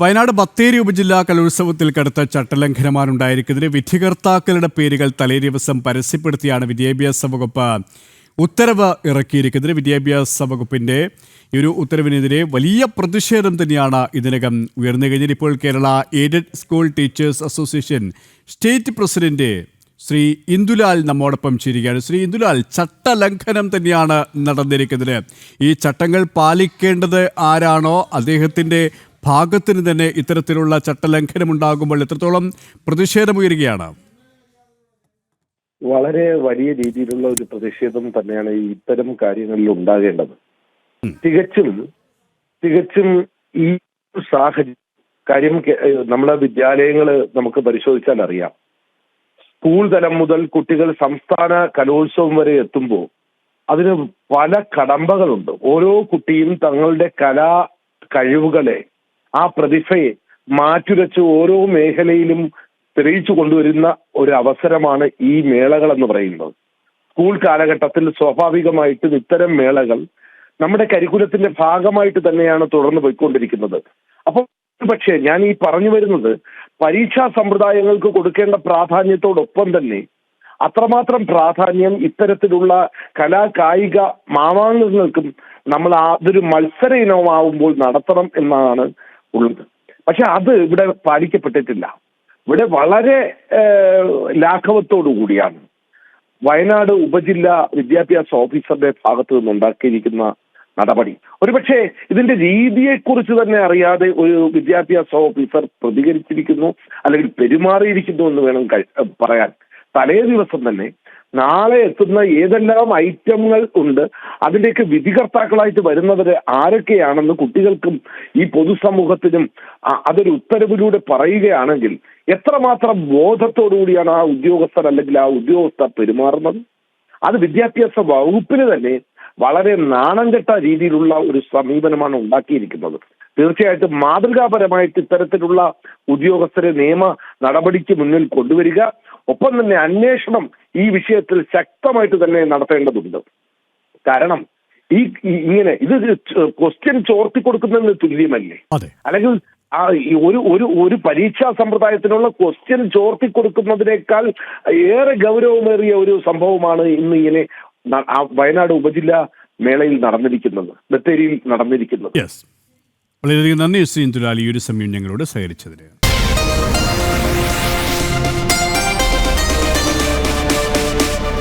വയനാട് ബത്തേരി ഉപജില്ലാ കലോത്സവത്തിൽ കടുത്ത ചട്ടലംഘനമാണ് ഉണ്ടായിരിക്കുന്നതിന് വിധികർത്താക്കളുടെ പേരുകൾ തലേദിവസം പരസ്യപ്പെടുത്തിയാണ് വിദ്യാഭ്യാസ വകുപ്പ് ഉത്തരവ് ഇറക്കിയിരിക്കുന്നത്. വിദ്യാഭ്യാസ വകുപ്പിന്റെ ഈ ഒരു ഉത്തരവിനെതിരെ വലിയ പ്രതിഷേധം തന്നെയാണ് ഇതിനകം ഉയർന്നു കഴിഞ്ഞത്. ഇപ്പോൾ Kerala aided school teachers association state president Shri Indulal നമ്മോടൊപ്പം ചേരുകയാണ്. ശ്രീ ഇന്ദുലാൽ, ചട്ടലംഘനം തന്നെയാണ് നടന്നിരിക്കുന്നത്. ഈ ചട്ടങ്ങൾ പാലിക്കേണ്ടത് ആരാണോ അദ്ദേഹത്തിന്റെ ഭാഗത്തിന് തന്നെ ഇത്തരത്തിലുള്ള ചട്ടലംഘനം ഉണ്ടാകുമ്പോൾ എത്രത്തോളം പ്രതിഷേധമുയരുകയാണ്? വളരെ വലിയ രീതിയിലുള്ള ഒരു പ്രതിഷേധം തന്നെയാണ് ഇത്തരം കാര്യങ്ങളിൽ ഉണ്ടാകേണ്ടത്. തികച്ചും ഈ സാഹചര്യം കാര്യം നമ്മളെ വിദ്യാലയങ്ങൾ നമുക്ക് പരിശോധിച്ചാൽ അറിയാം. സ്കൂൾ തലം മുതൽ കുട്ടികൾ സംസ്ഥാന കലോത്സവം വരെ എത്തുമ്പോൾ അതിന് പല കടമ്പകളുണ്ട്. ഓരോ കുട്ടിയും തങ്ങളുടെ കലാ കഴിവുകളെ, ആ പ്രതിഭയെ മാറ്റുരച്ച് ഓരോ മേഖലയിലും തെളിയിച്ചു കൊണ്ടുവരുന്ന ഒരു അവസരമാണ് ഈ മേളകൾ എന്ന് പറയുന്നത്. സ്കൂൾ കാലഘട്ടത്തിൽ സ്വാഭാവികമായിട്ടും ഇത്തരം മേളകൾ നമ്മുടെ കരിക്കുലത്തിന്റെ ഭാഗമായിട്ട് തന്നെയാണ് തുടർന്ന് പോയിക്കൊണ്ടിരിക്കുന്നത്. അപ്പോൾ പക്ഷേ ഞാൻ ഈ പറഞ്ഞു വരുന്നത് പരീക്ഷാ സമ്പ്രദായങ്ങൾക്ക് കൊടുക്കേണ്ട പ്രാധാന്യത്തോടൊപ്പം തന്നെ അത്രമാത്രം പ്രാധാന്യം ഇത്തരത്തിലുള്ള കായിക മാമാങ്കങ്ങൾക്കും നമ്മൾ അതൊരു മത്സര ഇനമാവുമ്പോൾ നടത്തണം എന്നാണ് ഉള്ളത്. പക്ഷെ അത് ഇവിടെ പാലിക്കപ്പെട്ടിട്ടില്ല. ഇവിടെ വളരെ ലാഘവത്തോടു കൂടിയാണ് വയനാട് ഉപജില്ലാ വിദ്യാഭ്യാസ ഓഫീസറുടെ ഭാഗത്തു നിന്നുണ്ടാക്കിയിരിക്കുന്ന നടപടി. ഒരുപക്ഷെ ഇതിന്റെ രീതിയെക്കുറിച്ച് തന്നെ അറിയാതെ ഒരു വിദ്യാഭ്യാസ ഓഫീസർ പ്രതികരിച്ചിരിക്കുന്നു, അല്ലെങ്കിൽ പെരുമാറിയിരിക്കുന്നു എന്ന് വേണം പറയാൻ. തലേ ദിവസം തന്നെ നാളെ എത്തുന്ന ഏതെല്ലാം ഐറ്റങ്ങൾ ഉണ്ട്, അതിൻ്റെയൊക്കെ വിധികർത്താക്കളായിട്ട് വരുന്നവര് ആരൊക്കെയാണെന്ന് കുട്ടികൾക്കും ഈ പൊതുസമൂഹത്തിനും അതൊരു ഉത്തരവിലൂടെ പറയുകയാണെങ്കിൽ എത്രമാത്രം ബോധത്തോടുകൂടിയാണ് ആ ഉദ്യോഗസ്ഥർ അല്ലെങ്കിൽ ആ ഉദ്യോഗസ്ഥ പെരുമാറുന്നത്. അത് വിദ്യാഭ്യാസ വകുപ്പിന് തന്നെ വളരെ നാണംകെട്ട രീതിയിലുള്ള ഒരു സമീപനമാണ് ഉണ്ടാക്കിയിരിക്കുന്നത്. തീർച്ചയായിട്ടും മാതൃകാപരമായിട്ട് ഇത്തരത്തിലുള്ള ഉദ്യോഗസ്ഥരെ നിയമ നടപടിക്ക് മുന്നിൽ കൊണ്ടുവരിക, ഒപ്പം തന്നെ അന്വേഷണം ഈ വിഷയത്തിൽ ശക്തമായിട്ട് തന്നെ നടത്തേണ്ടതുണ്ട്. കാരണം ഇങ്ങനെ ഇത് ക്വസ്റ്റ്യൻ ചോർത്തി കൊടുക്കുന്നതിന് തുല്യമല്ലേ? അല്ലെങ്കിൽ ഒരു പരീക്ഷാ സമ്പ്രദായത്തിനുള്ള ക്വസ്റ്റ്യൻ ചോർത്തി കൊടുക്കുന്നതിനേക്കാൾ ഏറെ ഗൗരവമേറിയ ഒരു സംഭവമാണ് ഇന്ന് ഇങ്ങനെ വയനാട് ഉപജില്ലാ മേളയിൽ നടന്നിരിക്കുന്നത്, ബത്തേരിയിൽ നടന്നിരിക്കുന്നത്. വളരെയധികം നന്ദി ശ്രീ ഇന്ദുലാൽ, ഈ ഒരു സമയം ഞങ്ങളോട് സഹകരിച്ചതിന്.